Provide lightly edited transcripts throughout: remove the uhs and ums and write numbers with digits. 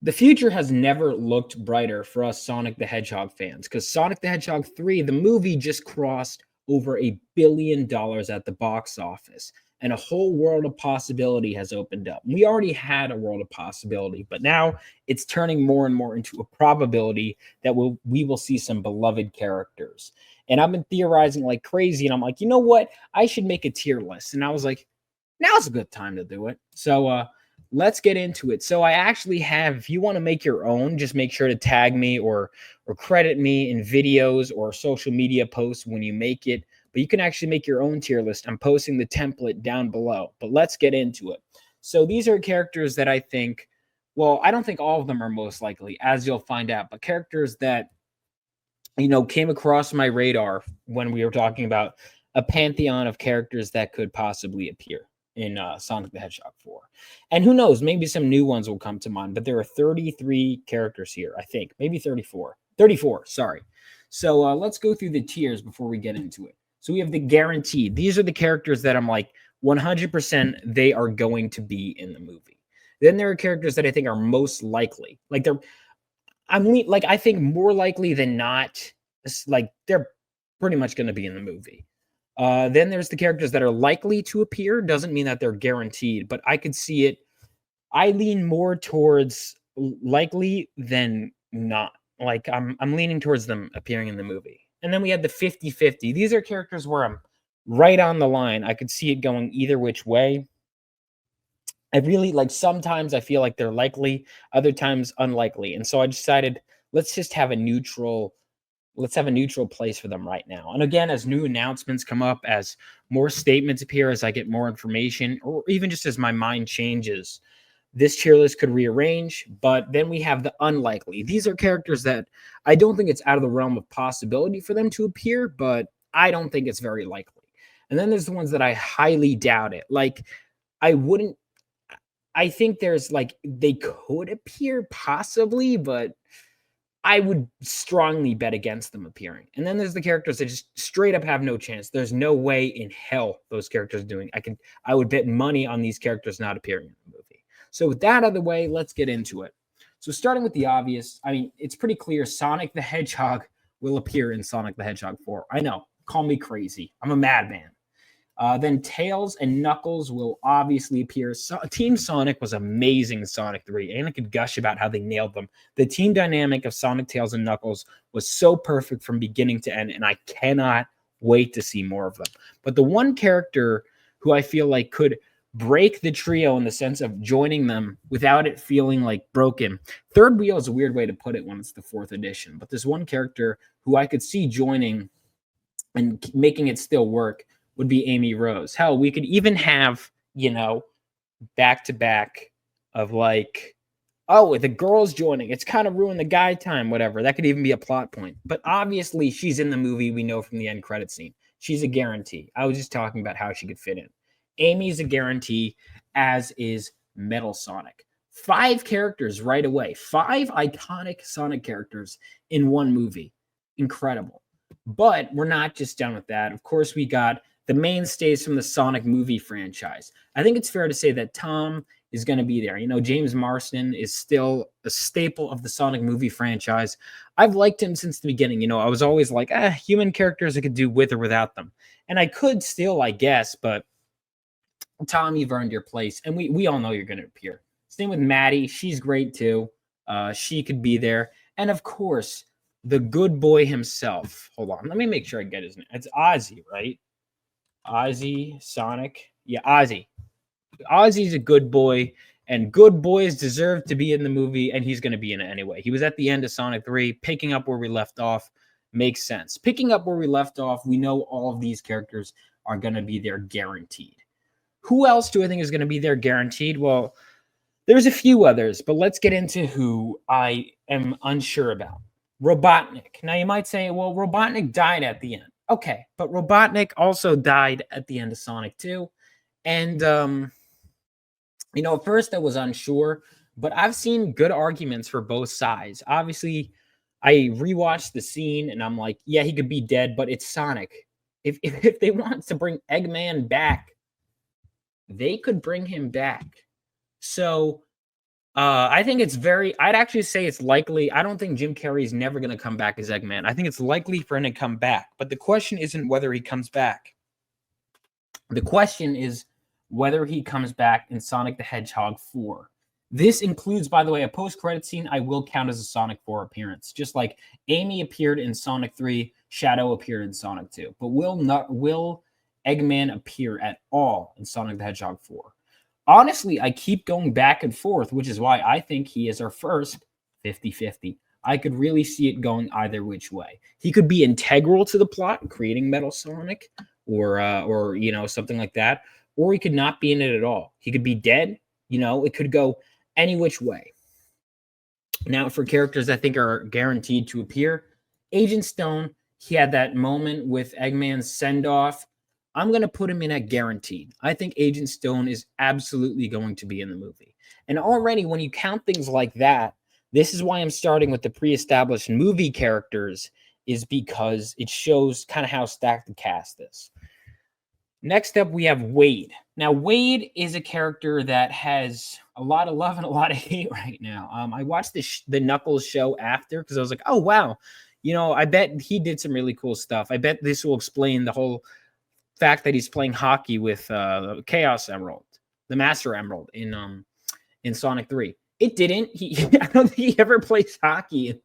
The future has never looked brighter for us Sonic the Hedgehog fans because Sonic the Hedgehog 3, the movie, just crossed over $1 billion at the box office, and a whole world of possibility has opened up. We already had a world of possibility, but now it's turning more and more into a probability that we will see some beloved characters. And I've been theorizing like crazy, and I'm like, you know what? I should make a tier list. And I was like, now's a good time to do it. So let's get into it. So I actually have, if you want to make your own, just make sure to tag me or credit me in videos or social media posts when you make it. But you can actually make your own tier list. I'm posting the template down below. But let's get into it. So these are characters that I think, well, I don't think all of them are most likely, as you'll find out, but characters that came across my radar when we were talking about a pantheon of characters that could possibly appear in Sonic the Hedgehog 4. And who knows, maybe some new ones will come to mind, but there are 33 characters here, I think. Maybe 34. 34, sorry. So let's go through the tiers before we get into it. So we have the guaranteed. These are the characters that I'm like 100% they are going to be in the movie. Then there are characters that I think are most likely. I think more likely than not, like they're pretty much going to be in the movie. Then there's the characters that are likely to appear. Doesn't mean that they're guaranteed, but I could see it. I lean more towards likely than not. Like I'm leaning towards them appearing in the movie. And then we had the 50-50. These are characters where I'm right on the line. I could see it going either which way. I really like sometimes I feel like they're likely, other times unlikely. And so I decided let's just have a neutral place for them right now. And again, as new announcements come up, as more statements appear, as I get more information, or even just as my mind changes, this tier list could rearrange. But then we have the unlikely. These are characters that I don't think it's out of the realm of possibility for them to appear, but I don't think it's very likely. And then there's the ones that I highly doubt it. Like I wouldn't I think there's like they could appear possibly, but I would strongly bet against them appearing. And then there's the characters that just straight up have no chance. There's no way in hell those characters are doing. I would bet money on these characters not appearing in the movie. So with that out of the way, let's get into it. So starting with the obvious, I mean, it's pretty clear Sonic the Hedgehog will appear in Sonic the Hedgehog 4. I know, call me crazy. I'm a madman. Then Tails and Knuckles will obviously appear. Team Sonic was amazing in Sonic 3, and I could gush about how they nailed them. The team dynamic of Sonic, Tails, and Knuckles was so perfect from beginning to end, and I cannot wait to see more of them. But the one character who I feel like could break the trio in the sense of joining them without it feeling like broken. Third wheel is a weird way to put it when it's the 4th edition, but there's one character who I could see joining and making it still work would be Amy Rose. Hell, we could even have, back to back of like, oh, the girl's joining. It's kind of ruined the guy time, whatever. That could even be a plot point. But obviously, she's in the movie. We know from the end credit scene. She's a guarantee. I was just talking about how she could fit in. Amy's a guarantee, as is Metal Sonic. 5 characters right away. 5 iconic Sonic characters in one movie. Incredible. But we're not just done with that. Of course, we got the mainstays from the Sonic movie franchise. I think it's fair to say that Tom is going to be there. James Marsden is still a staple of the Sonic movie franchise. I've liked him since the beginning. I was always like, human characters I could do with or without them. And I could still, I guess, but Tom, you've earned your place. And we all know you're going to appear. Same with Maddie. She's great too. She could be there. And of course, the good boy himself. Hold on. Let me make sure I get his name. It's Ozzy, right? Ozzy, Sonic. Yeah, Ozzy. Ozzy's a good boy, and good boys deserve to be in the movie, and he's going to be in it anyway. He was at the end of Sonic 3, picking up where we left off. Makes sense. Picking up where we left off, we know all of these characters are going to be there guaranteed. Who else do I think is going to be there guaranteed? Well, there's a few others, but let's get into who I am unsure about. Robotnik. Now, you might say, well, Robotnik died at the end. Okay, but Robotnik also died at the end of Sonic 2. And, at first I was unsure, but I've seen good arguments for both sides. Obviously, I rewatched the scene and I'm like, yeah, he could be dead, but it's Sonic. If they want to bring Eggman back, they could bring him back. So I think it's very I'd actually say it's likely. I don't think Jim Carrey's never gonna come back as Eggman. I think it's likely for him to come back, but the question isn't whether he comes back. The question is whether he comes back in Sonic the Hedgehog 4. This includes, by the way, a post-credit scene I will count as a Sonic 4 appearance. Just like Amy appeared in Sonic 3, Shadow appeared in Sonic 2. But will Eggman appear at all in Sonic the Hedgehog 4? Honestly, I keep going back and forth, which is why I think he is our first 50-50. I could really see it going either which way. He could be integral to the plot, creating Metal Sonic, or something like that, or he could not be in it at all. He could be dead. It could go any which way. Now, for characters I think are guaranteed to appear, Agent Stone, he had that moment with Eggman's send-off. I'm going to put him in at guaranteed. I think Agent Stone is absolutely going to be in the movie. And already when you count things like that, this is why I'm starting with the pre-established movie characters, is because it shows kind of how stacked the cast is. Next up, we have Wade. Now, Wade is a character that has a lot of love and a lot of hate right now. I watched the Knuckles show after because I was like, oh, wow. I bet he did some really cool stuff. I bet this will explain the whole fact that he's playing hockey with Chaos Emerald, the Master Emerald in Sonic 3. It didn't. I don't think he ever plays hockey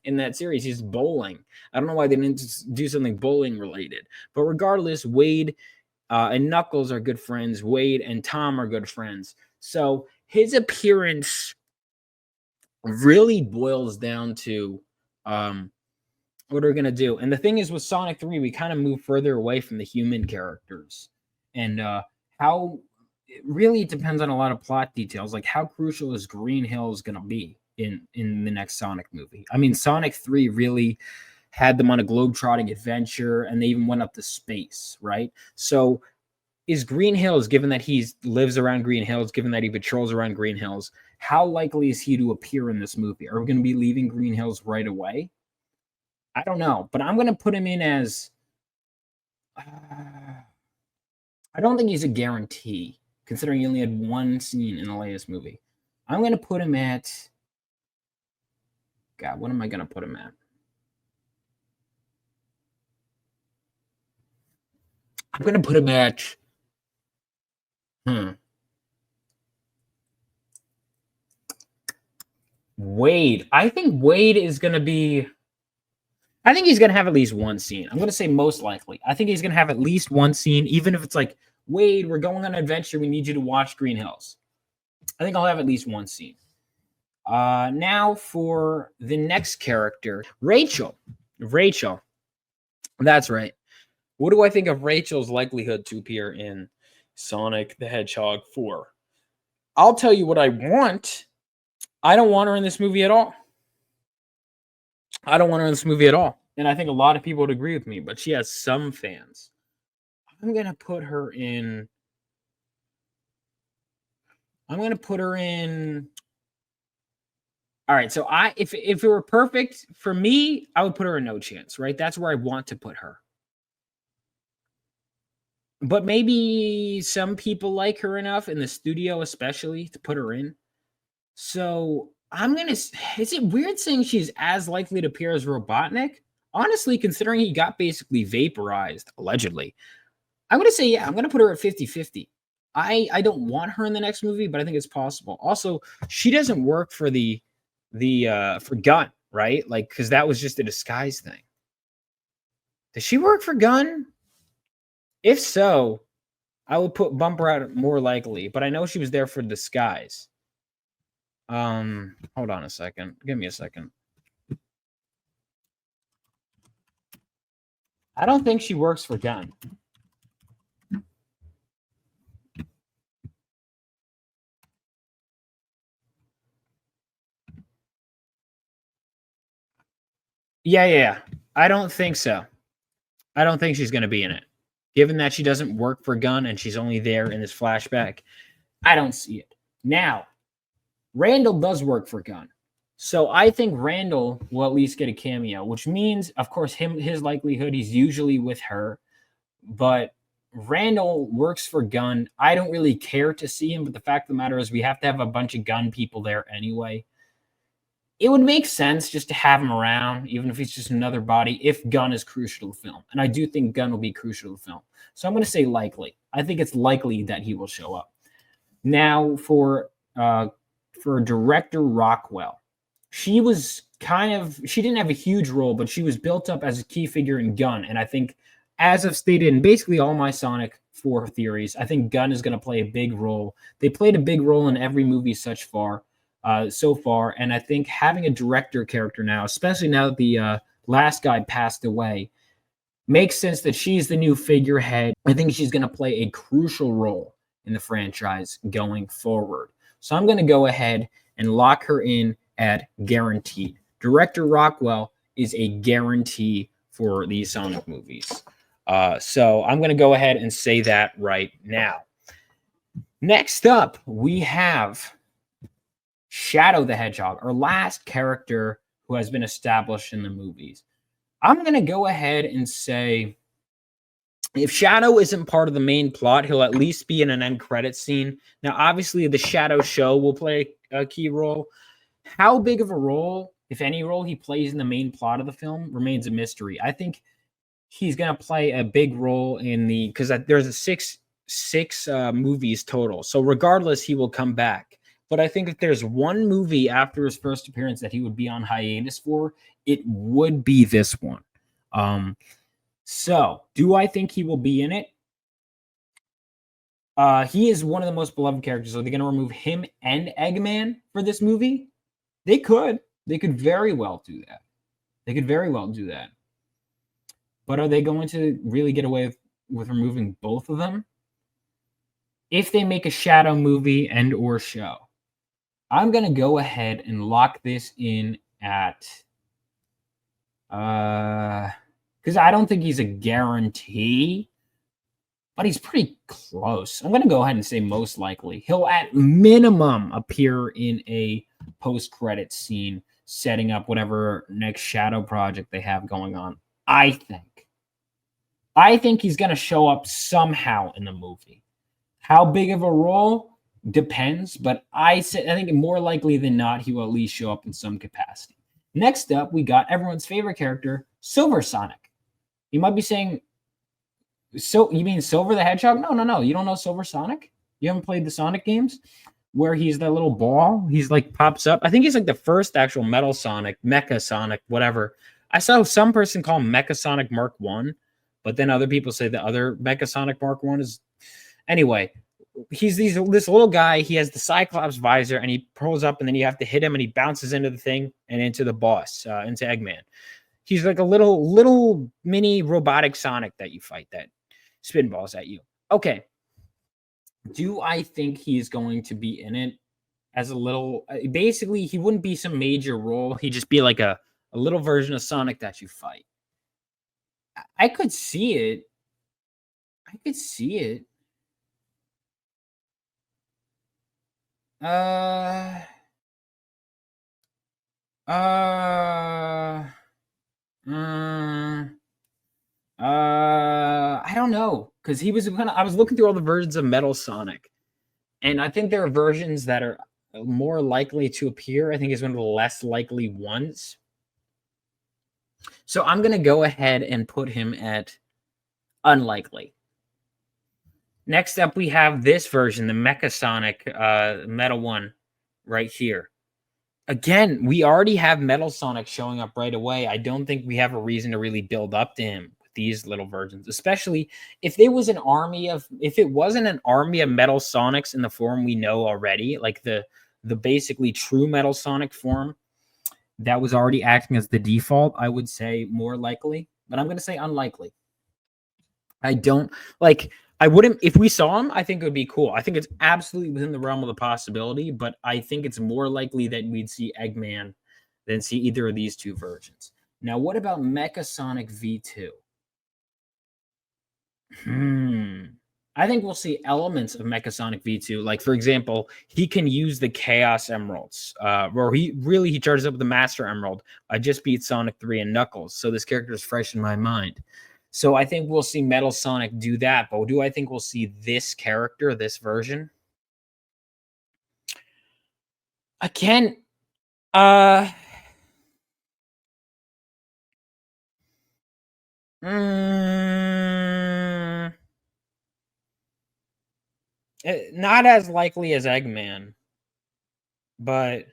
in that series. He's bowling. I don't know why they didn't do something bowling related. But regardless, Wade and Knuckles are good friends. Wade and Tom are good friends. So his appearance really boils down to what we're going to do. And the thing is, with Sonic 3, we kind of move further away from the human characters. And how it really depends on a lot of plot details, like how crucial is Green Hills going to be in the next Sonic movie. I mean, Sonic 3 really had them on a globetrotting adventure, and they even went up to space, right? So is Green Hills, given that he lives around Green Hills, given that he patrols around Green Hills, how likely is he to appear in this movie? Are we going to be leaving Green Hills right away? I don't know, but I'm going to put him in as I don't think he's a guarantee, considering he only had one scene in the latest movie. I'm going to put him at... God, what am I going to put him at? I'm going to put him at... Wade. I think Wade is going to be... I think he's going to have at least one scene. I'm going to say most likely. I think he's going to have at least one scene, even if it's like, Wade, we're going on an adventure. We need you to watch Green Hills. I think I'll have at least one scene. Now for the next character, Rachel. Rachel. That's right. What do I think of Rachel's likelihood to appear in Sonic the Hedgehog 4? I'll tell you what I want. I don't want her in this movie at all. I don't want her in this movie at all. And I think a lot of people would agree with me, but she has some fans. I'm going to put her in... All right, so if it were perfect for me, I would put her in No Chance, right? That's where I want to put her. But maybe some people like her enough, in the studio especially, to put her in. So is it weird saying she's as likely to appear as Robotnik? Honestly, considering he got basically vaporized, allegedly, I'm going to say, yeah, I'm going to put her at 50-50. I don't want her in the next movie, but I think it's possible. Also, she doesn't work for for Gunn, right? Like, because that was just a disguise thing. Does she work for Gunn? If so, I would bump her out more likely, but I know she was there for disguise. Hold on a second. Give me a second. I don't think she works for Gunn. Yeah. I don't think so. I don't think she's going to be in it. Given that she doesn't work for Gunn and she's only there in this flashback, I don't see it. Now, Randall does work for Gunn. So I think Randall will at least get a cameo, which means, of course, his likelihood, he's usually with her. But Randall works for Gunn. I don't really care to see him, but the fact of the matter is we have to have a bunch of Gunn people there anyway. It would make sense just to have him around, even if he's just another body, if Gunn is crucial to the film. And I do think Gunn will be crucial to the film. So I'm going to say likely. I think it's likely that he will show up. Now, for director Rockwell, she didn't have a huge role, but she was built up as a key figure in Gunn. And I think, as I've stated in basically all my Sonic 4 theories, I think Gunn is going to play a big role. They played a big role in every movie so far. And I think having a director character now, especially now that the last guy passed away, makes sense that she's the new figurehead. I think she's going to play a crucial role in the franchise going forward. So I'm going to go ahead and lock her in at guaranteed. Director Rockwell is a guarantee for these Sonic movies. So I'm going to go ahead and say that right now. Next up, we have Shadow the Hedgehog, our last character who has been established in the movies. I'm going to go ahead and say, if Shadow isn't part of the main plot, he'll at least be in an end credit scene. Now, obviously, the Shadow show will play a key role. How big of a role, if any role, he plays in the main plot of the film remains a mystery. I think he's going to play a big role in because there's a six movies total. So regardless, he will come back. But I think if there's one movie after his first appearance that he would be on hiatus for, it would be this one. So, do I think he will be in it? He is one of the most beloved characters. Are they going to remove him and Eggman for this movie? They could. They could very well do that. But are they going to really get away with removing both of them? If they make a Shadow movie and or show, I'm going to go ahead and lock this in at... because I don't think he's a guarantee, but he's pretty close. I'm going to go ahead and say most likely. He'll at minimum appear in a post-credit scene setting up whatever next Shadow project they have going on. I think he's going to show up somehow in the movie. How big of a role? Depends, but I think more likely than not, he will at least show up in some capacity. Next up, we got everyone's favorite character, Silver Sonic. You might be saying, so you mean Silver the Hedgehog? No. You don't know Silver Sonic? You haven't played the Sonic games? Where he's that little ball? He's like pops up. I think he's like the first actual Metal Sonic, Mecha Sonic, whatever. I saw some person call him Mecha Sonic Mark 1, but then other people say the other Mecha Sonic Mark 1 is... Anyway, he's this little guy. He has the Cyclops visor, and he pulls up, and then you have to hit him, and he bounces into the thing and into the boss, into Eggman. He's like a little mini robotic Sonic that you fight that spinballs at you. Okay. Do I think he's going to be in it as a little... basically, he wouldn't be some major role. He'd just be like a little version of Sonic that you fight. I could see it. I don't know, because I was looking through all the versions of Metal Sonic, and I think there are versions that are more likely to appear. I think it's one of the less likely ones. So I'm going to go ahead and put him at unlikely. Next up, we have this version, the Mecha Sonic Metal one right here. Again, we already have Metal Sonic showing up right away. I don't think we have a reason to really build up to him with these little versions, especially if there was if it wasn't an army of Metal Sonics in the form we know already, like the basically true Metal Sonic form that was already acting as the default, I would say more likely, but I'm going to say unlikely. I wouldn't, if we saw him, I think it would be cool. I think it's absolutely within the realm of the possibility, but I think it's more likely that we'd see Eggman than see either of these two versions. Now, what about Mecha Sonic V2? I think we'll see elements of Mecha Sonic V2. Like, for example, he can use the Chaos Emeralds, or he charges up with the Master Emerald. I just beat Sonic 3 and Knuckles, so this character is fresh in my mind. So I think we'll see Metal Sonic do that, but do I think we'll see this character, this version? Again, uh mm, not as likely as Eggman, but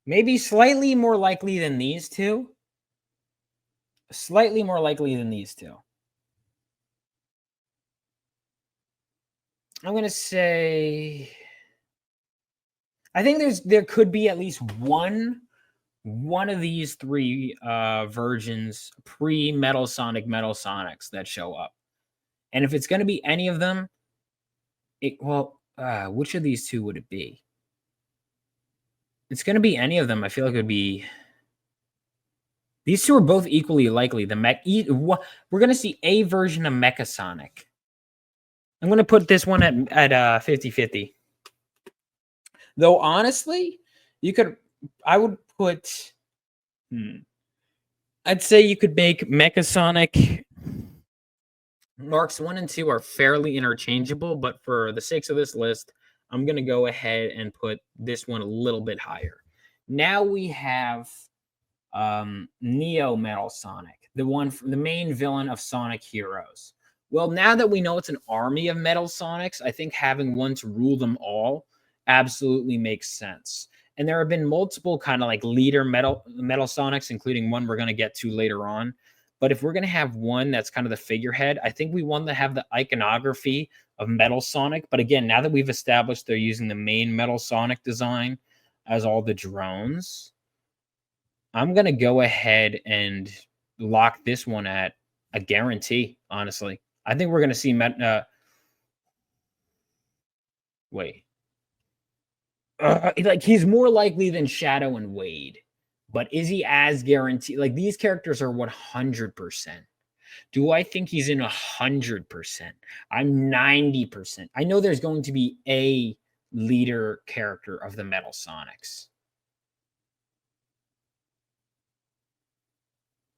maybe slightly more likely than these two. Slightly more likely than these two. I'm gonna say I think there could be at least one of these three versions pre Metal Sonics that show up. And if it's gonna be any of them, which of these two would it be? It's gonna be any of them. I feel like it would be these two are both equally likely. We're gonna see a version of Mecha Sonic. I'm gonna put this one at 50-50. Though honestly, I would put I'd say you could make Mecha Sonic Marks 1 and 2 are fairly interchangeable, but for the sakes of this list, I'm gonna go ahead and put this one a little bit higher. Now we have Neo Metal Sonic, the main villain of Sonic Heroes. Well, now that we know it's an army of Metal Sonics, I think having one to rule them all absolutely makes sense. And there have been multiple kind of like leader Metal Sonics, including one we're going to get to later on. But if we're going to have one that's kind of the figurehead, I think we want to have the iconography of Metal Sonic. But again, now that we've established they're using the main Metal Sonic design as all the drones, I'm going to go ahead and lock this one at a guarantee, honestly. I think we're going to see wait. Like he's more likely than Shadow and Wade. But is he as guaranteed? Like these characters are 100%. Do I think he's in 100%? I'm 90%. I know there's going to be a leader character of the Metal Sonics.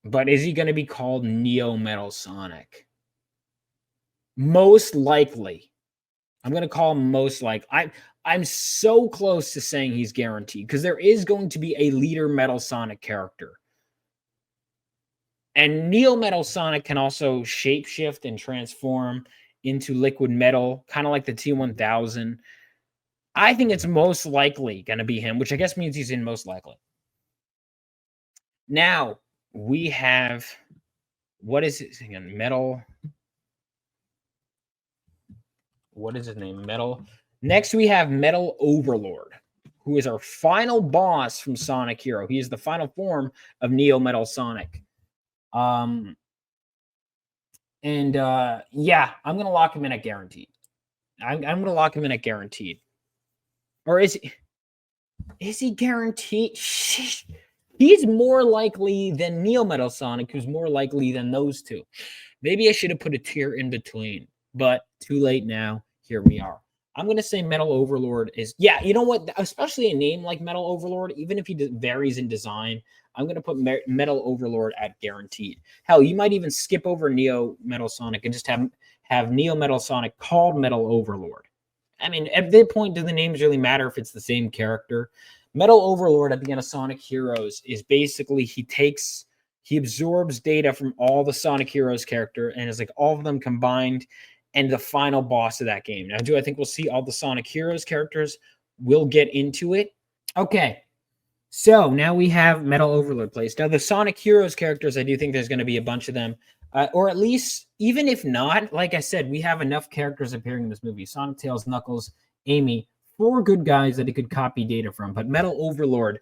But is he going to be called Neo Metal Sonic? Most likely. I'm going to call him most likely. I'm so close to saying he's guaranteed because there is going to be a leader Metal Sonic character. And Neo Metal Sonic can also shapeshift and transform into liquid metal, kind of like the T-1000. I think it's most likely going to be him, which I guess means he's in most likely. Now, we have, what is it? Metal. What is his name? Metal. Next, we have Metal Overlord, who is our final boss from Sonic Hero. He is the final form of Neo Metal Sonic. Yeah, I'm gonna lock him in at guaranteed. I'm gonna lock him in at guaranteed. Or is he guaranteed? Sheesh. He's more likely than Neo Metal Sonic, who's more likely than those two. Maybe I should have put a tier in between, but too late now. Here we are. I'm going to say Metal Overlord is, yeah, you know what? Especially a name like Metal Overlord, even if he varies in design, I'm going to put Metal Overlord at guaranteed. Hell, you might even skip over Neo Metal Sonic and just have Neo Metal Sonic called Metal Overlord. I mean, at that point, do the names really matter if it's the same character? Metal Overlord at the end of Sonic Heroes is basically he absorbs data from all the Sonic Heroes character and is like all of them combined and the final boss of that game. Now, do I think we'll see all the Sonic Heroes characters? We'll get into it. Okay. So now we have Metal Overlord placed. Now, the Sonic Heroes characters, I do think there's going to be a bunch of them. Or at least, even if not, like I said, we have enough characters appearing in this movie. Sonic, Tails, Knuckles, Amy, 4 good guys that he could copy data from. But Metal Overlord,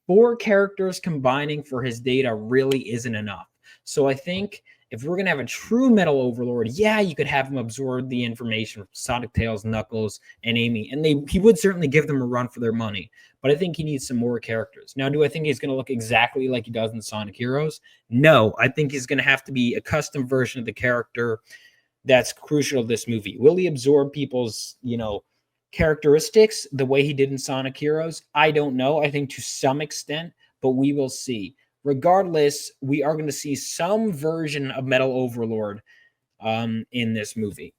4 characters combining for his data really isn't enough. So I think if we're going to have a true Metal Overlord, yeah, you could have him absorb the information from Sonic, Tails, Knuckles, and Amy. And he would certainly give them a run for their money. But I think he needs some more characters. Now, do I think he's going to look exactly like he does in Sonic Heroes? No, I think he's going to have to be a custom version of the character that's crucial to this movie. Will he absorb people's, characteristics the way he did in Sonic Heroes? I don't know. I think to some extent, but we will see. regardless, we are going to see some version of Metal Overlord in this movie.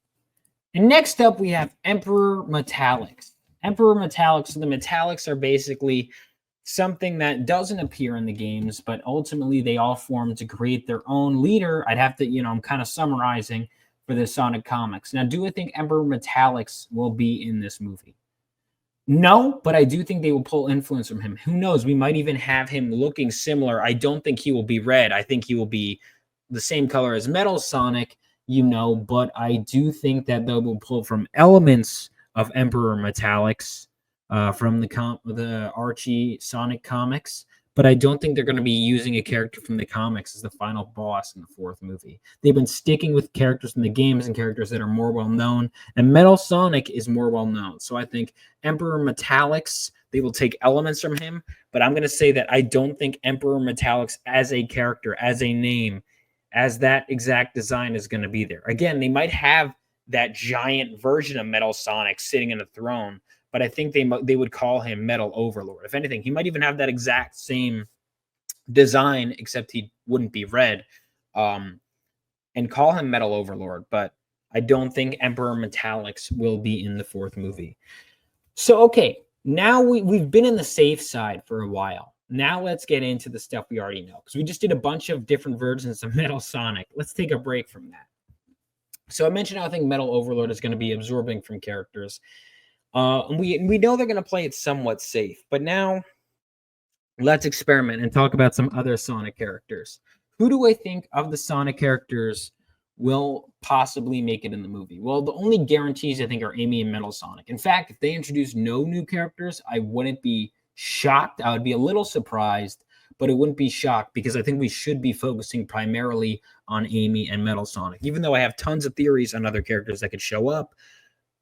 And next up, we have Emperor Metallics. Emperor Metallics. So the Metallics are basically something that doesn't appear in the games, but ultimately they all form to create their own leader. I'd have to, I'm kind of summarizing for the Sonic comics. Now, do I think Emperor Metallics will be in this movie? No, but I do think they will pull influence from him. Who knows? We might even have him looking similar. I don't think he will be red. I think he will be the same color as Metal Sonic, but I do think that they will pull from elements of Emperor Metallics from the Archie Sonic comics, but I don't think they're going to be using a character from the comics as the final boss in the fourth movie. They've been sticking with characters from the games and characters that are more well-known, and Metal Sonic is more well-known. So I think Emperor Metallics, they will take elements from him, but I'm going to say that I don't think Emperor Metallics as a character, as a name, as that exact design is going to be there. Again, they might have that giant version of Metal Sonic sitting in a throne, but I think they would call him Metal Overlord. If anything, he might even have that exact same design, except he wouldn't be red, and call him Metal Overlord. But I don't think Emperor Metallics will be in the fourth movie. So, okay, now we've been in the safe side for a while. Now let's get into the stuff we already know, because we just did a bunch of different versions of Metal Sonic. Let's take a break from that. So I mentioned how I think Metal Overlord is going to be absorbing from characters. And we know they're going to play it somewhat safe, but now let's experiment and talk about some other Sonic characters. Who do I think of the Sonic characters will possibly make it in the movie? Well, the only guarantees I think are Amy and Metal Sonic. In fact, if they introduce no new characters, I wouldn't be shocked. I would be a little surprised, but it wouldn't be shocked because I think we should be focusing primarily on Amy and Metal Sonic. Even though I have tons of theories on other characters that could show up,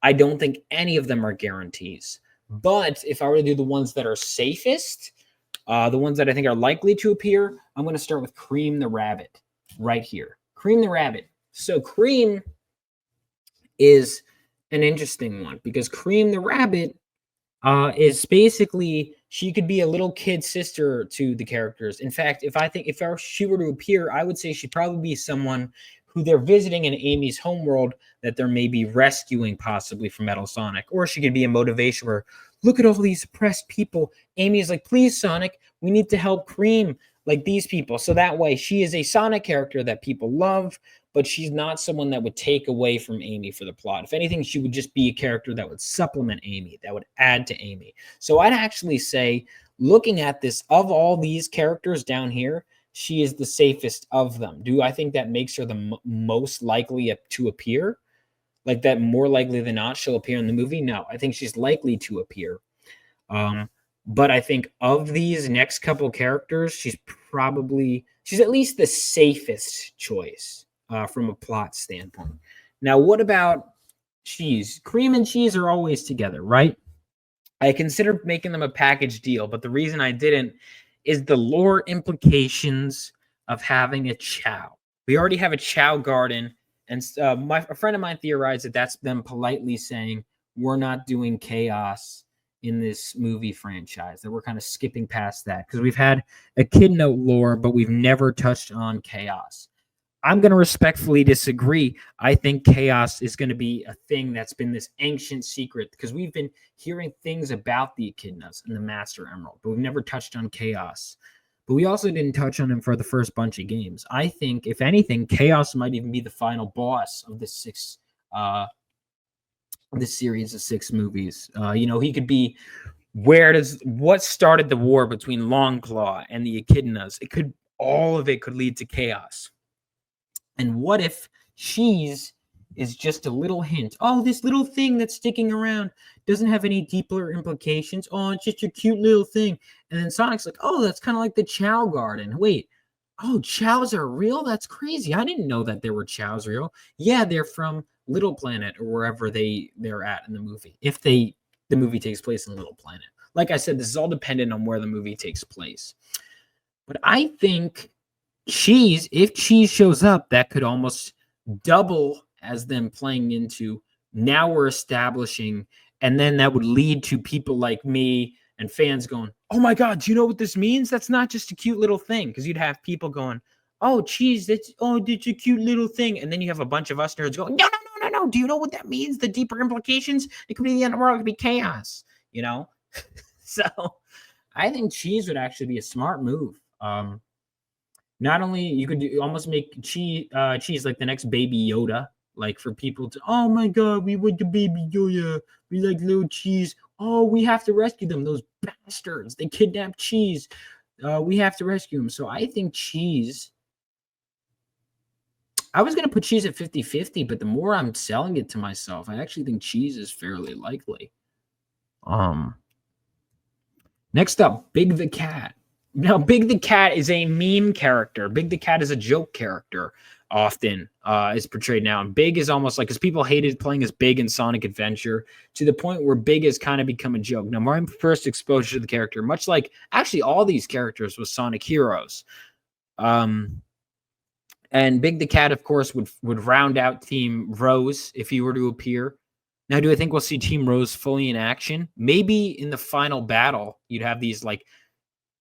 I don't think any of them are guarantees. But if I were to do the ones that are safest, the ones that I think are likely to appear, I'm going to start with Cream the Rabbit right here. Cream the Rabbit. So Cream is an interesting one because Cream the Rabbit is basically, she could be a little kid sister to the characters. In fact, if she were to appear, I would say she'd probably be someone who they're visiting in Amy's homeworld that they're maybe rescuing possibly from Metal Sonic. Or she could be a motivation where, look at all these oppressed people. Amy's like, please, Sonic, we need to help Cream like these people. So that way she is a Sonic character that people love, but she's not someone that would take away from Amy for the plot. If anything, she would just be a character that would supplement Amy, that would add to Amy. So I'd actually say, looking at this, of all these characters down here, she is the safest of them. Do I think that makes her the most likely to appear? Like that, more likely than not, she'll appear in the movie? No, I think she's likely to appear. But I think of these next couple characters, she's at least the safest choice from a plot standpoint. Now, what about cheese? Cream and cheese are always together, right? I considered making them a package deal, but the reason I didn't is the lore implications of having a Chow. We already have a Chow garden, and a friend of mine theorized that that's them politely saying, we're not doing chaos in this movie franchise, that we're kind of skipping past that because we've had Echidna lore, but we've never touched on chaos. I'm going to respectfully disagree. I think chaos is going to be a thing that's been this ancient secret because we've been hearing things about the Echidnas and the Master Emerald, but we've never touched on chaos. But we also didn't touch on him for the first bunch of games. I think, if anything, chaos might even be the final boss of this series of 6 movies. He could be what started the war between Longclaw and the Echidnas. All of it could lead to chaos. And what if cheese is just a little hint? Oh, this little thing that's sticking around doesn't have any deeper implications. Oh, it's just a cute little thing. And then Sonic's like, oh, that's kind of like the Chow Garden. Wait, oh, Chows are real? That's crazy. I didn't know that there were Chows real. Yeah, they're from Little Planet or wherever they're at in the movie. If the movie takes place in Little Planet. Like I said, this is all dependent on where the movie takes place. But I think if cheese shows up, that could almost double as them playing into, now we're establishing, and then that would lead to people like me and fans going, "Oh my God, do you know what this means? That's not just a cute little thing." Because you'd have people going, "Oh, geez, that's a cute little thing," and then you have a bunch of us nerds going, "No, no, no, no, no. Do you know what that means? The deeper implications? It could be the end of the world. It could be chaos." You know, so I think cheese would actually be a smart move. Not only you could almost make cheese like the next Baby Yoda, like for people to, oh my God, we want the Baby Yoda, we like little cheese. Oh, we have to rescue them. Those bastards, they kidnapped cheese. We have to rescue them. So I think cheese. I was gonna put cheese at 50-50, but the more I'm selling it to myself, I actually think cheese is fairly likely. Next up, Big the Cat. Now, Big the Cat is a meme character. Big the Cat is a joke character, often is portrayed now. And Big is almost like, because people hated playing as Big in Sonic Adventure to the point where Big has kind of become a joke. Now, my first exposure to the character, much like actually all these characters, was Sonic Heroes. And Big the Cat, of course, would round out Team Rose if he were to appear. Now, do I think we'll see Team Rose fully in action? Maybe in the final battle, you'd have these like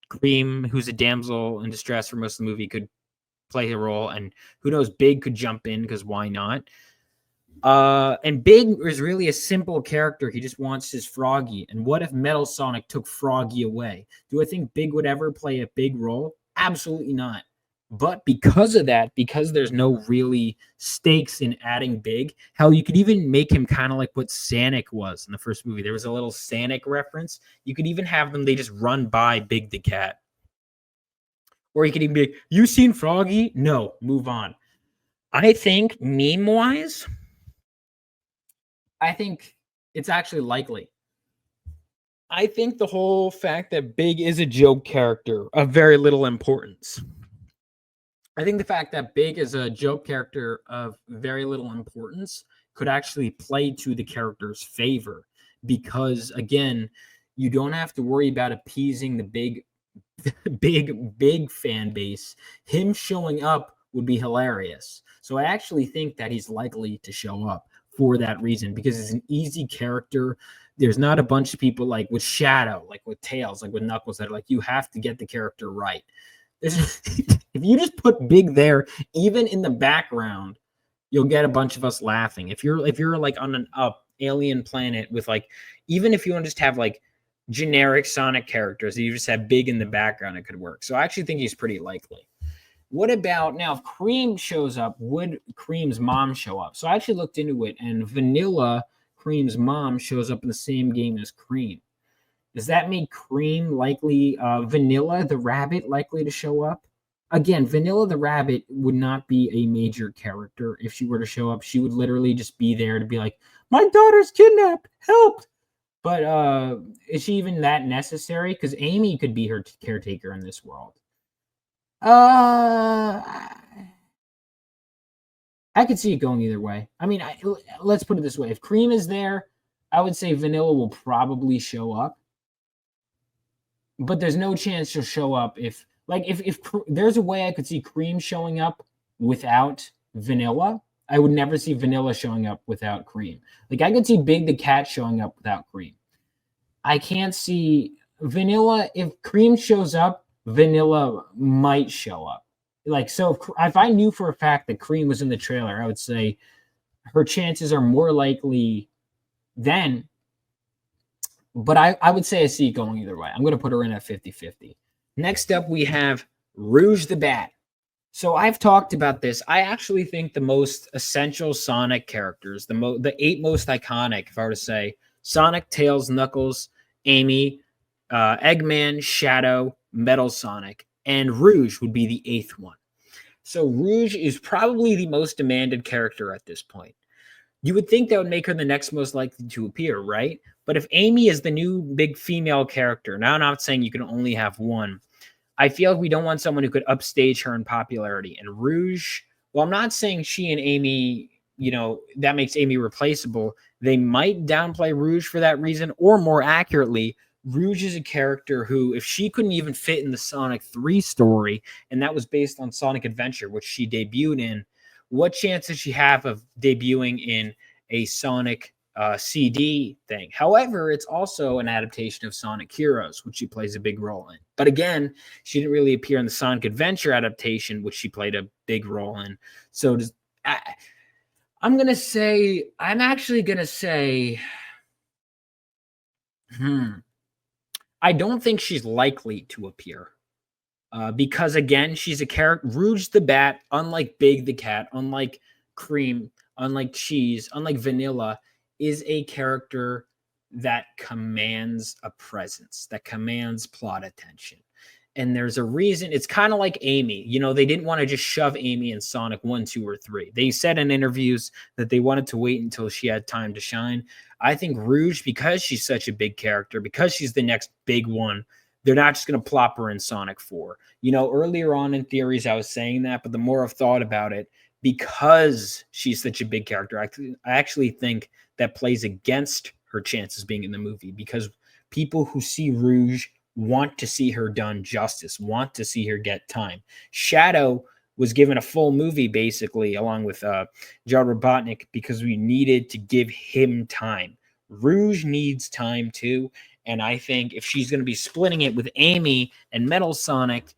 Cream, who's a damsel in distress for most of the movie, could play a role, and who knows, Big could jump in because why not? And Big is really a simple character. He just wants his Froggy. And what if Metal Sonic took Froggy away? Do I think Big would ever play a big role? Absolutely not. But because of that, because there's no really stakes in adding Big, hell, you could even make him kind of like what Sonic was in the first movie. There was a little Sonic reference. You could even have them, they just run by Big the Cat. Or you could even be like, you seen Froggy? No, move on. I think meme-wise, I think it's actually likely. I think the whole fact that Big is a joke character of very little importance. I think the fact that Big is a joke character of very little importance could actually play to the character's favor because, again, you don't have to worry about appeasing the big fan base. Him showing up would be hilarious. So I actually think that he's likely to show up for that reason because it's an easy character. There's not a bunch of people like with Shadow, like with Tails, like with Knuckles that are like, you have to get the character right. If you just put Big there, even in the background, you'll get a bunch of us laughing. If you're like on an alien planet with like, even if you want to just have like generic Sonic characters, you just have Big in the background, it could work. So I actually think he's pretty likely. What about now if Cream shows up, would Cream's mom show up? So I actually looked into it, and Vanilla, Cream's mom, shows up in the same game as Cream. Does that make Cream likely, Vanilla the Rabbit likely to show up? Again, Vanilla the Rabbit would not be a major character if she were to show up. She would literally just be there to be like, my daughter's kidnapped, help! But is she even that necessary? Because Amy could be her caretaker in this world. I could see it going either way. I mean, let's put it this way. If Cream is there, I would say Vanilla will probably show up. But there's no chance she'll show up if there's a way I could see Cream showing up without Vanilla. I would never see Vanilla showing up without Cream. Like I could see Big the Cat showing up without Cream. I can't see Vanilla. If Cream shows up, Vanilla might show up. Like, so if I knew for a fact that Cream was in the trailer, I would say her chances are more likely then. But I would say I see it going either way. I'm going to put her in at 50-50. Next up, we have Rouge the Bat. So I've talked about this. I actually think the most essential Sonic characters, the 8 most iconic, if I were to say, Sonic, Tails, Knuckles, Amy, Eggman, Shadow, Metal Sonic, and Rouge would be the 8th one. So Rouge is probably the most demanded character at this point. You would think that would make her the next most likely to appear, right? But if Amy is the new big female character, now I'm not saying you can only have one, I feel like we don't want someone who could upstage her in popularity. And Rouge, well, I'm not saying she and Amy, that makes Amy replaceable. They might downplay Rouge for that reason, or more accurately, Rouge is a character who, if she couldn't even fit in the Sonic 3 story, and that was based on Sonic Adventure, which she debuted in, what chance does she have of debuting in a Sonic CD thing. However, it's also an adaptation of Sonic Heroes, which she plays a big role in. But again, she didn't really appear in the Sonic Adventure adaptation, which she played a big role in. So I'm actually gonna say, I don't think she's likely to appear. Because again, she's a character. Rouge the Bat, unlike Big the Cat, unlike Cream, unlike Cheese, unlike Vanilla, is a character that commands a presence, that commands plot attention. And there's a reason. It's kind of like Amy. You know, they didn't want to just shove Amy in Sonic 1, 2, or 3. They said in interviews that they wanted to wait until she had time to shine. I think Rouge, because she's such a big character, because she's the next big one, they're not just going to plop her in Sonic 4. You know, earlier on in theories, I was saying that, but the more I've thought about it, because she's such a big character, I actually think that plays against her chances being in the movie, because people who see Rouge want to see her done justice, want to see her get time. Shadow was given a full movie, basically, along with John Robotnik, because we needed to give him time. Rouge needs time, too. And I think if she's going to be splitting it with Amy and Metal Sonic,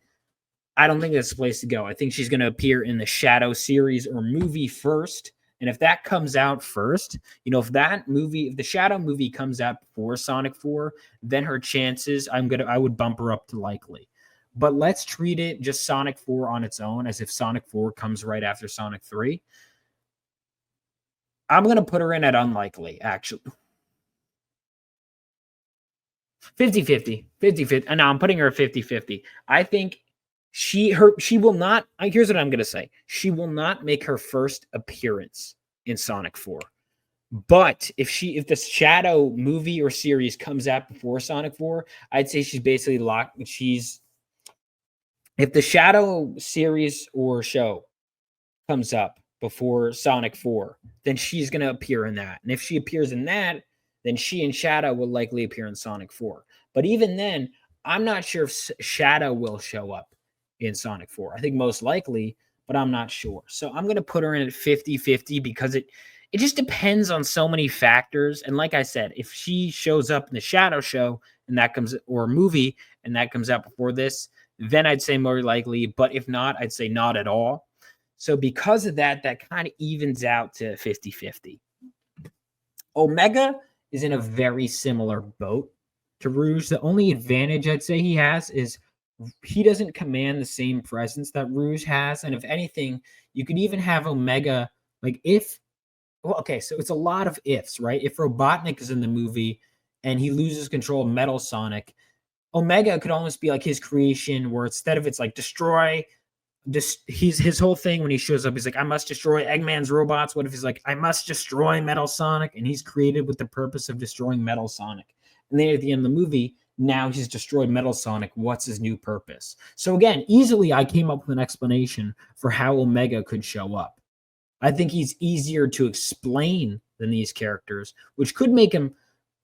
I don't think that's the place to go. I think she's going to appear in the Shadow series or movie first. And if that comes out first, you know, if the Shadow movie comes out before Sonic 4, then her chances, I would bump her up to likely. But let's treat it just Sonic 4 on its own, as if Sonic 4 comes right after Sonic 3. I'm going to put her in at unlikely, actually. 50-50. 50-50. No, I'm putting her at 50-50. I think she will not. Here's what I'm going to say. She will not make her first appearance in Sonic 4. But if the Shadow movie or series comes out before Sonic 4, I'd say she's basically locked. If the Shadow series or show comes up before Sonic 4, then she's going to appear in that. And if she appears in that, then she and Shadow will likely appear in Sonic 4. But even then, I'm not sure if Shadow will show up in Sonic 4. I think most likely, but I'm not sure. So I'm going to put her in at 50-50 because it just depends on so many factors. And like I said, if she shows up in the Shadow show and that comes, or movie, and that comes out before this, then I'd say more likely. But if not, I'd say not at all. So because of that, that kind of evens out to 50-50. Omega is in a very similar boat to Rouge. The only advantage I'd say he has is he doesn't command the same presence that Rouge has. And if anything, you could even have Omega, like so it's a lot of ifs, right? If Robotnik is in the movie and he loses control of Metal Sonic, Omega could almost be like his creation, where instead of it's like destroy, his whole thing when he shows up, he's like, I must destroy Eggman's robots. What if he's like, I must destroy Metal Sonic? And he's created with the purpose of destroying Metal Sonic. And then at the end of the movie, now he's destroyed Metal Sonic. What's his new purpose? So again, easily I came up with an explanation for how Omega could show up. I think he's easier to explain than these characters, which could make him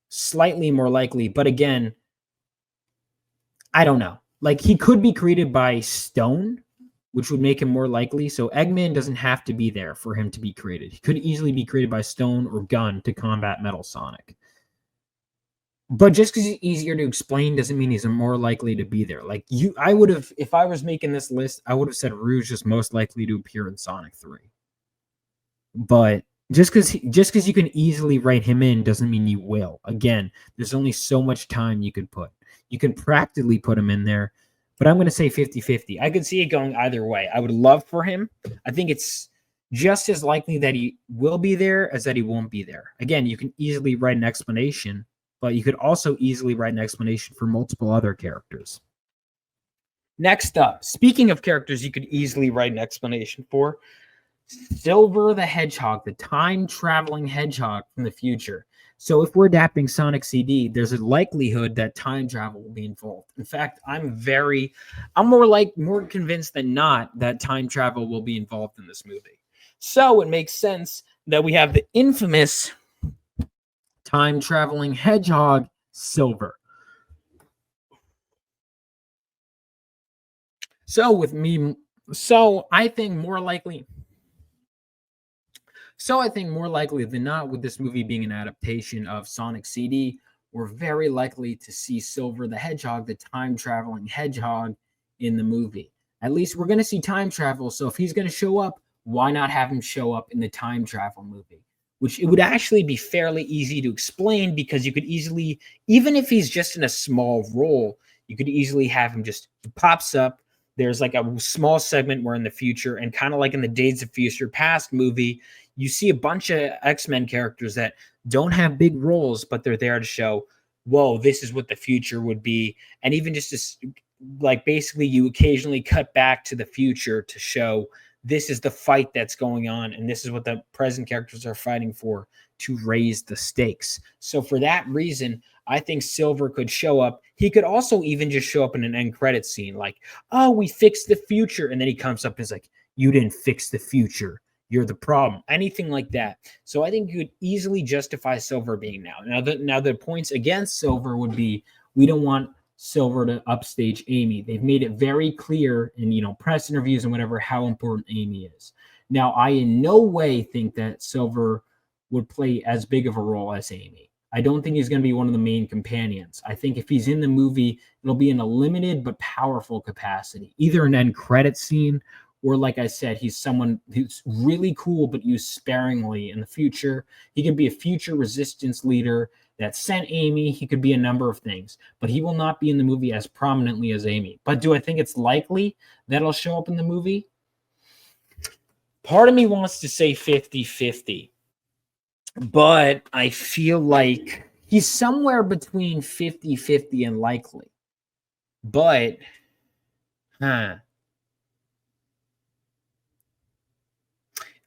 slightly more likely. But again, I don't know. Like, he could be created by Stone, which would make him more likely. So Eggman doesn't have to be there for him to be created. He could easily be created by Stone or Gun to combat Metal Sonic. But just because he's easier to explain doesn't mean he's more likely to be there. Like, I would have, if I was making this list, I would have said Rouge is most likely to appear in Sonic 3. But just because you can easily write him in doesn't mean you will. Again, there's only so much time you could put. You can practically put him in there, but I'm going to say 50-50. I could see it going either way. I would love for him. I think it's just as likely that he will be there as that he won't be there. Again, you can easily write an explanation, but you could also easily write an explanation for multiple other characters. Next up, speaking of characters you could easily write an explanation for, Silver the Hedgehog, the time-traveling hedgehog from the future. So if we're adapting Sonic CD, there's a likelihood that time travel will be involved. In fact, I'm more convinced than not that time travel will be involved in this movie. So it makes sense that we have the infamous time-traveling hedgehog, Silver. So I think more likely So I think more likely than not, with this movie being an adaptation of Sonic CD, we're very likely to see Silver the Hedgehog, the time traveling hedgehog, in the movie. At least we're going to see time travel. So if he's going to show up, why not have him show up in the time travel movie? Which it would actually be fairly easy to explain because you could easily, even if he's just in a small role, you could easily have him just, he pops up. There's like a small segment where in the future, and kind of like in the Days of Future Past movie, you see a bunch of X-Men characters that don't have big roles, but they're there to show, whoa, this is what the future would be. And even just to, like, basically you occasionally cut back to the future to show this is the fight that's going on, and this is what the present characters are fighting for to raise the stakes. So for that reason, I think Silver could show up. He could also even just show up in an end credit scene, like, oh, we fixed the future. And then he comes up and is like, you didn't fix the future. You're the problem. Anything like that. So I think you could easily justify Silver being now. Now the points against Silver would be, we don't want Silver to upstage Amy. They've made it very clear in, press interviews and whatever, how important Amy is. Now, I in no way think that Silver would play as big of a role as Amy. I don't think he's going to be one of the main companions. I think if he's in the movie, it'll be in a limited but powerful capacity, either an end credit scene, or like I said, he's someone who's really cool but used sparingly in the future. He could be a future resistance leader that sent Amy. He could be a number of things, but he will not be in the movie as prominently as Amy. But do I think it's likely that he'll show up in the movie? Part of me wants to say 50-50, but I feel like he's somewhere between 50-50 and likely. But,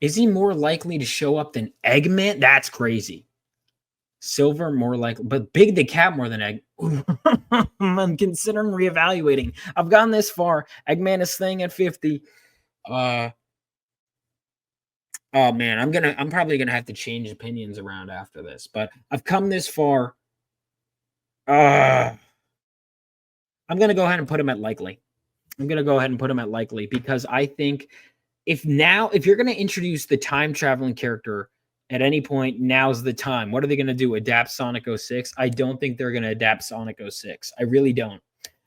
is he more likely to show up than Eggman? That's crazy. Silver more likely, but Big the Cat more than Egg. I'm considering reevaluating. I've gone this far. Eggman is staying at 50. Oh man, I'm probably gonna have to change opinions around after this, but I've come this far. I'm gonna go ahead and put him at likely. Because I think if you're gonna introduce the time traveling character at any point, now's the time. What are they gonna do? Adapt Sonic 06? I don't think they're gonna adapt Sonic 06. I really don't.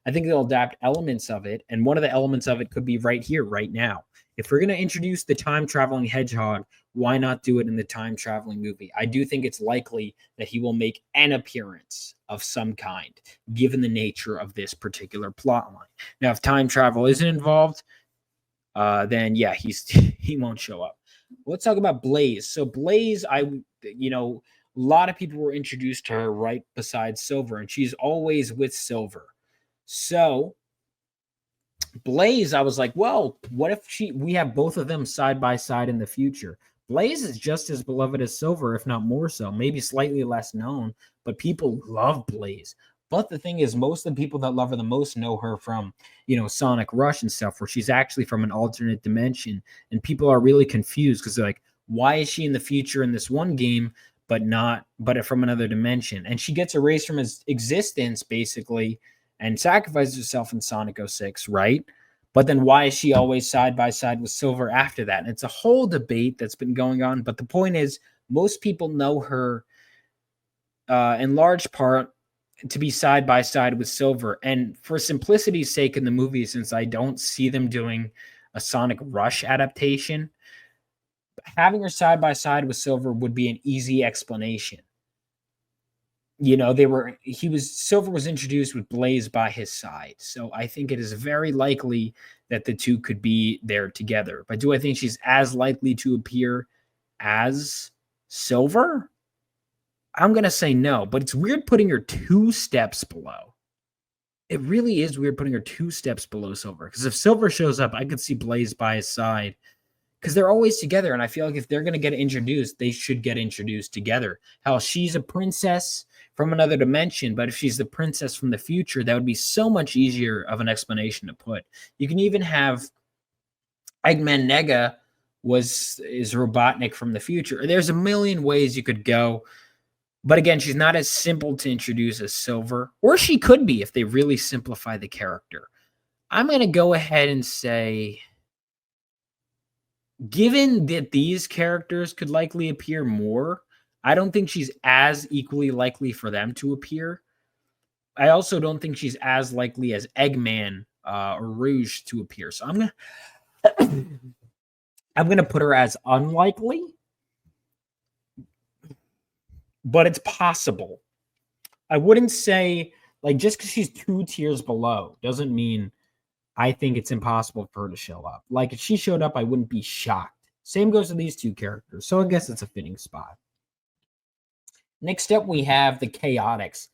I think they'll adapt elements of it, and one of the elements of it could be right here, right now. If we're going to introduce the time-traveling hedgehog, why not do it in the time-traveling movie? I do think it's likely that he will make an appearance of some kind, given the nature of this particular plot line. Now, if time travel isn't involved, then yeah, he won't show up. Let's talk about Blaze. So Blaze, a lot of people were introduced to her right beside Silver, and she's always with Silver. So Blaze, I was like, well, what if we have both of them side by side in the future? Blaze is just as beloved as Silver, if not more so, maybe slightly less known, but people love Blaze. But the thing is, most of the people that love her the most know her from, Sonic Rush and stuff, where she's actually from an alternate dimension. And people are really confused because they're like, why is she in the future in this one game, but from another dimension? And she gets erased from his existence, basically, and sacrifices herself in Sonic 06, right? But then why is she always side by side with Silver after that? And it's a whole debate that's been going on. But the point is, most people know her in large part to be side by side with Silver. And for simplicity's sake in the movie, since I don't see them doing a Sonic Rush adaptation, having her side by side with Silver would be an easy explanation. Silver was introduced with Blaze by his side. So I think it is very likely that the two could be there together. But do I think she's as likely to appear as Silver? I'm going to say no, but it's weird putting her 2 steps below. It really is weird putting her 2 steps below Silver. Because if Silver shows up, I could see Blaze by his side. Because they're always together. And I feel like if they're going to get introduced, they should get introduced together. Hell, she's a princess from another dimension, but if she's the princess from the future, that would be so much easier of an explanation to put. You can even have Eggman Nega is Robotnik from the future. There's a million ways you could go, but again, she's not as simple to introduce as Silver, or she could be if they really simplify the character. I'm going to go ahead and say given that these characters could likely appear more, I don't think she's as equally likely for them to appear. I also don't think she's as likely as Eggman or Rouge to appear. So I'm gonna put her as unlikely, but it's possible. I wouldn't say like just because she's 2 tiers below doesn't mean I think it's impossible for her to show up. Like if she showed up, I wouldn't be shocked. Same goes to these two characters. So I guess it's a fitting spot. Next up, we have the Chaotix.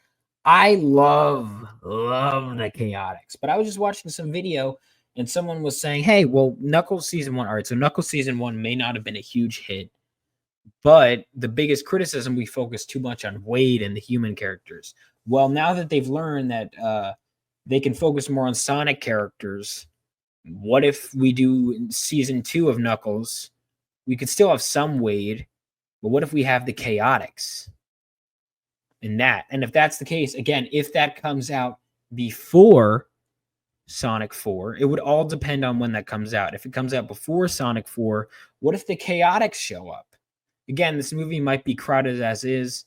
I love the Chaotix, but I was just watching some video and someone was saying, hey, well, Knuckles season one. All right, so Knuckles season one may not have been a huge hit, but the biggest criticism, we focus too much on Wade and the human characters. Well, now that they've learned that they can focus more on Sonic characters, what if we do season 2 of Knuckles? We could still have some Wade, but what if we have the Chaotix in that? And if that's the case, again, if that comes out before Sonic 4, it would all depend on when that comes out. If it comes out before Sonic 4, what if the Chaotix show up? Again, this movie might be crowded as is,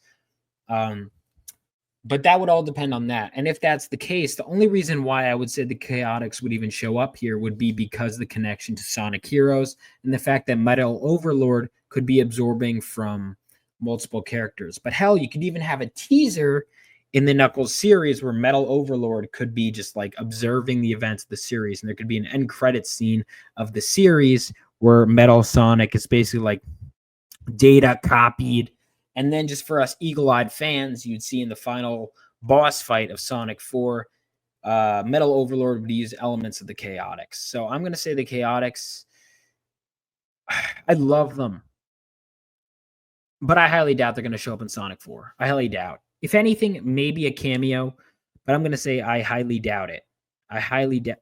but that would all depend on that. And if that's the case, the only reason why I would say the Chaotix would even show up here would be because the connection to Sonic Heroes and the fact that Metal Overlord could be absorbing from multiple characters. But hell, you could even have a teaser in the Knuckles series where Metal Overlord could be just like observing the events of the series. And there could be an end credit scene of the series where Metal Sonic is basically like data copied. And then just for us eagle-eyed fans, you'd see in the final boss fight of Sonic 4, Metal Overlord would use elements of the Chaotix. So I'm going to say the Chaotix, I love them. But I highly doubt they're going to show up in Sonic 4. I highly doubt. If anything, maybe a cameo, but I'm going to say I highly doubt it. I highly doubt.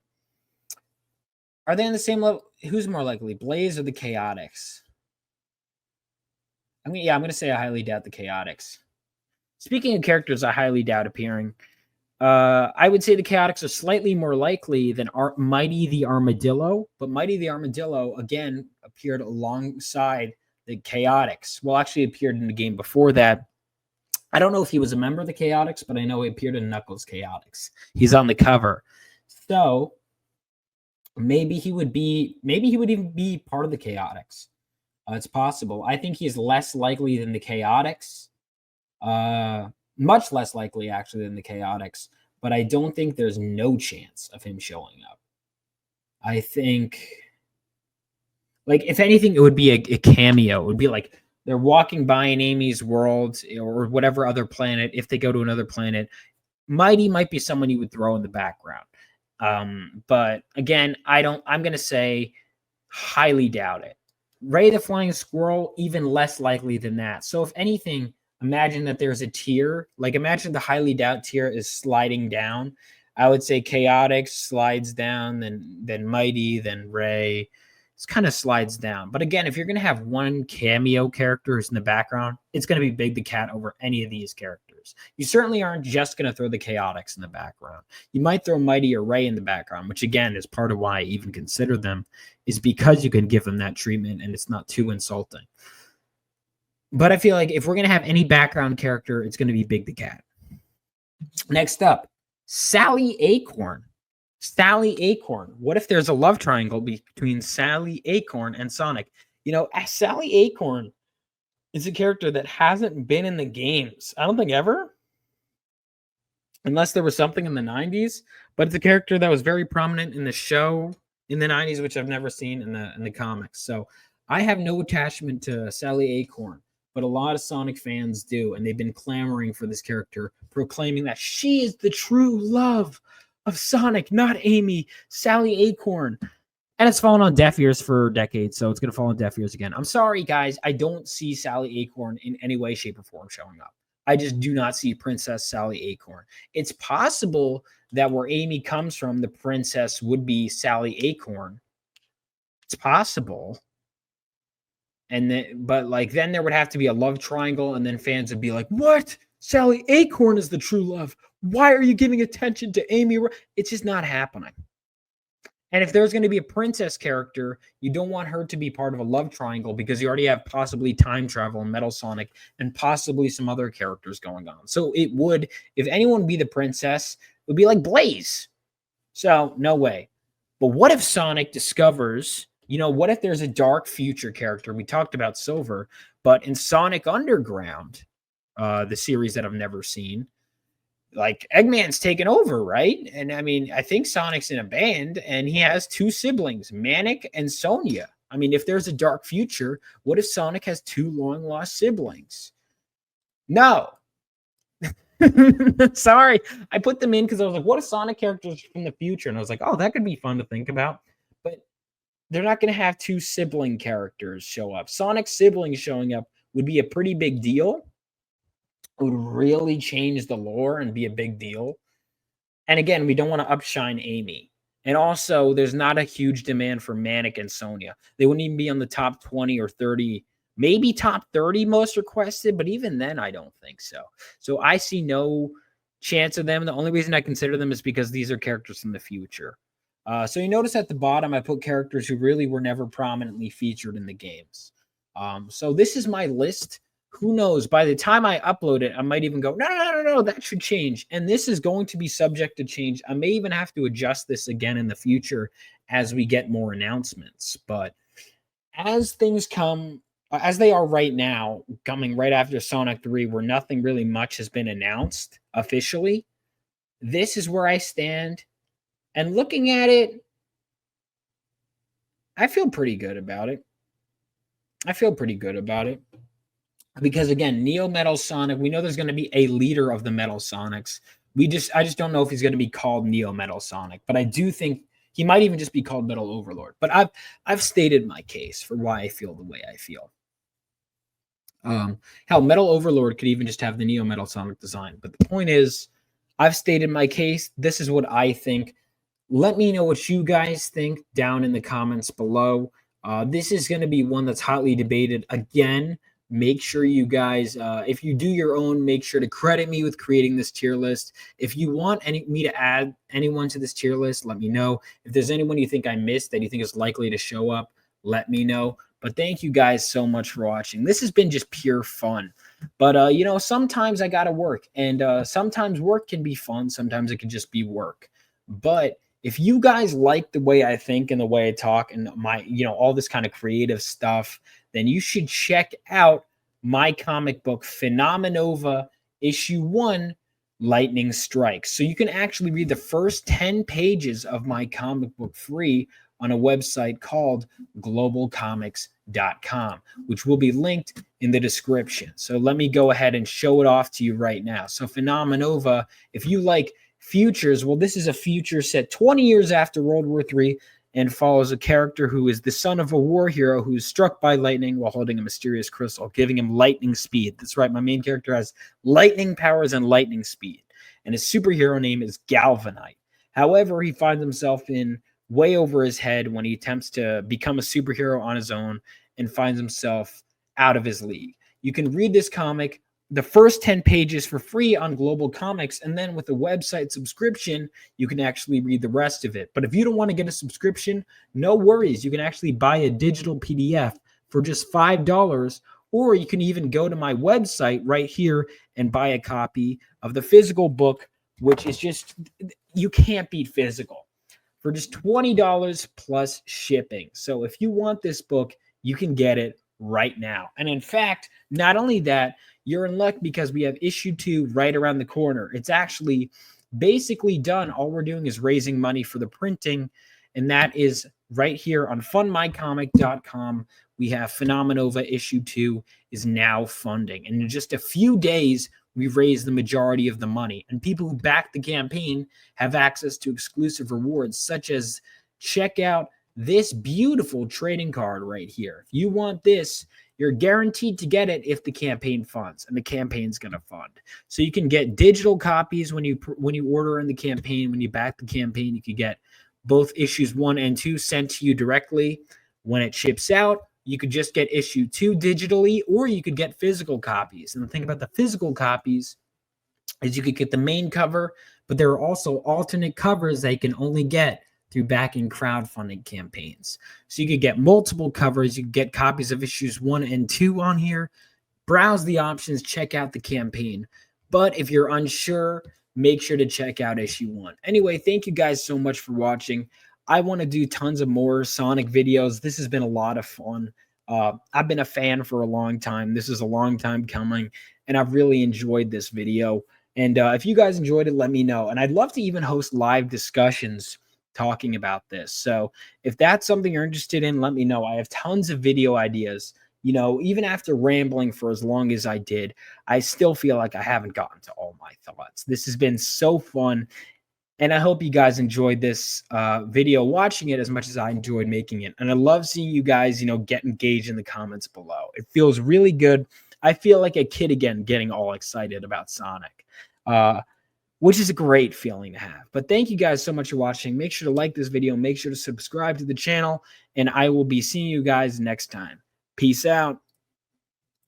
Are they on the same level? Who's more likely, Blaze or the Chaotix? I'm going to say I highly doubt the Chaotix. Speaking of characters I highly doubt appearing, I would say the Chaotix are slightly more likely than Mighty the Armadillo, but Mighty the Armadillo, again, appeared alongside the Chaotix. Well, actually appeared in the game before that. I don't know if he was a member of the Chaotix, but I know he appeared in Knuckles Chaotix. He's on the cover. So maybe he would even be part of the Chaotix. It's possible. I think he's less likely than the Chaotix. Much less likely, actually, than the Chaotix. But I don't think there's no chance of him showing up. I think, like, if anything, it would be a cameo. It would be like they're walking by in Amy's world or whatever other planet. If they go to another planet, Mighty might be someone you would throw in the background. But again, I'm going to say highly doubt it. Ray the Flying Squirrel, even less likely than that. So if anything, imagine that there's a tier. Like imagine the highly doubt tier is sliding down. I would say Chaotix slides down, then Mighty, then Ray. It kind of slides down. But again, if you're going to have one cameo character who's in the background, it's going to be Big the Cat over any of these characters. You certainly aren't just going to throw the Chaotix in the background. You might throw Mighty or Ray in the background, which again is part of why I even consider them, is because you can give them that treatment and it's not too insulting. But I feel like if we're going to have any background character, it's going to be Big the Cat. Next up, Sally Acorn. Sally Acorn. What if there's a love triangle between Sally Acorn and Sonic? You know, Sally Acorn is a character that hasn't been in the games. I don't think ever. Unless there was something in the 90s. But it's a character that was very prominent in the show in the 90s, which I've never seen in the comics. So I have no attachment to Sally Acorn, but a lot of Sonic fans do. And they've been clamoring for this character, proclaiming that she is the true love of Sonic, not Amy, Sally Acorn. And it's fallen on deaf ears for decades, so it's going to fall on deaf ears again. I'm sorry, guys. I don't see Sally Acorn in any way, shape, or form showing up. I just do not see Princess Sally Acorn. It's possible that where Amy comes from, the princess would be Sally Acorn. It's possible. And then, but like then there would have to be a love triangle, and then fans would be like, "What? Sally Acorn is the true love. Why are you giving attention to Amy?" It's just not happening. And if there's going to be a princess character, you don't want her to be part of a love triangle because you already have possibly time travel and Metal Sonic and possibly some other characters going on. So it would, if anyone would be the princess, it would be like Blaze. So no way. But what if Sonic discovers, what if there's a dark future character? We talked about Silver, but in Sonic Underground, the series that I've never seen, like Eggman's taken over, right? And I mean, I think Sonic's in a band and he has two siblings, Manic and Sonia. I mean, if there's a dark future, what if Sonic has two long lost siblings? No. Sorry. I put them in because I was like, what if Sonic characters from the future? And I was like, oh, that could be fun to think about. But they're not going to have two sibling characters show up. Sonic's siblings showing up would be a pretty big deal. It would really change the lore and be a big deal. And again, we don't want to upshine Amy. And also, there's not a huge demand for Manic and Sonia. They wouldn't even be on the top 20 or 30, maybe top 30 most requested, but even then, I don't think so. So I see no chance of them. The only reason I consider them is because these are characters from the future. So you notice at the bottom, I put characters who really were never prominently featured in the games. So this is my list. Who knows? By the time I upload it, I might even go, no, that should change. And this is going to be subject to change. I may even have to adjust this again in the future as we get more announcements. But as things come, as they are right now, coming right after Sonic 3, where nothing really much has been announced officially, this is where I stand. And looking at it, I feel pretty good about it. Because again, Neo Metal Sonic, we know there's going to be a leader of the Metal Sonics. I just don't know if he's going to be called Neo Metal Sonic, but I do think he might even just be called Metal Overlord. But I've stated my case for why I feel the way I feel. Hell, Metal Overlord could even just have the Neo Metal Sonic design. But the point is, I've stated my case. This is what I think. Let me know what you guys think down in the comments below. This is going to be one that's hotly debated. Again, make sure you guys, if you do your own, make sure to credit me with creating this tier list. If you want me to add anyone to this tier list, let me know. If there's anyone you think I missed that you think is likely to show up, let me know. But thank you guys so much for watching. This has been just pure fun. But, sometimes I got to work. And sometimes work can be fun. Sometimes it can just be work. But if you guys like the way I think and the way I talk and my, all this kind of creative stuff, then you should check out my comic book, Phenomenova, issue 1, Lightning Strikes. So you can actually read the first 10 pages of my comic book free on a website called globalcomics.com, which will be linked in the description. So let me go ahead and show it off to you right now. So Phenomenova, if you like futures, well, this is a future set 20 years after World War III and follows a character who is the son of a war hero who is struck by lightning while holding a mysterious crystal, giving him lightning speed. That's right, my main character has lightning powers and lightning speed, and his superhero name is Galvanite. However, he finds himself in way over his head when he attempts to become a superhero on his own and finds himself out of his league. You can read this comic, the first 10 pages, for free on Global Comics, and then with a website subscription, you can actually read the rest of it. But if you don't want to get a subscription, no worries. You can actually buy a digital PDF for just $5, or you can even go to my website right here and buy a copy of the physical book, which is just, you can't beat physical, for just $20 plus shipping. So if you want this book, you can get it right now. And in fact, not only that, you're in luck because we have issue 2 right around the corner. It's actually basically done. All we're doing is raising money for the printing, and that is right here on fundmycomic.com. We have Phenomenova issue 2 is now funding. And in just a few days, we've raised the majority of the money. And people who back the campaign have access to exclusive rewards, such as check out this beautiful trading card right here. If you want this, you're guaranteed to get it if the campaign funds, and the campaign's going to fund. So you can get digital copies when you order in the campaign. When you back the campaign, you can get both issues 1 and 2 sent to you directly. When it ships out, you could just get issue 2 digitally, or you could get physical copies. And the thing about the physical copies is you could get the main cover, but there are also alternate covers that you can only get through backing crowdfunding campaigns. So you could get multiple covers, you could get copies of issues 1 and 2 on here. Browse the options, check out the campaign. But if you're unsure, make sure to check out issue 1. Anyway, thank you guys so much for watching. I want to do tons of more Sonic videos. This has been a lot of fun. I've been a fan for a long time. This is a long time coming, and I've really enjoyed this video. And if you guys enjoyed it, let me know. And I'd love to even host live discussions talking about this. So if that's something you're interested in, let me know. I have tons of video ideas. You know, even after rambling for as long as I did, I still feel like I haven't gotten to all my thoughts. This has been so fun. And I hope you guys enjoyed this video, watching it as much as I enjoyed making it. And I love seeing you guys, get engaged in the comments below. It feels really good. I feel like a kid again, getting all excited about Sonic, which is a great feeling to have. But thank you guys so much for watching. Make sure to like this video. Make sure to subscribe to the channel. And I will be seeing you guys next time. Peace out.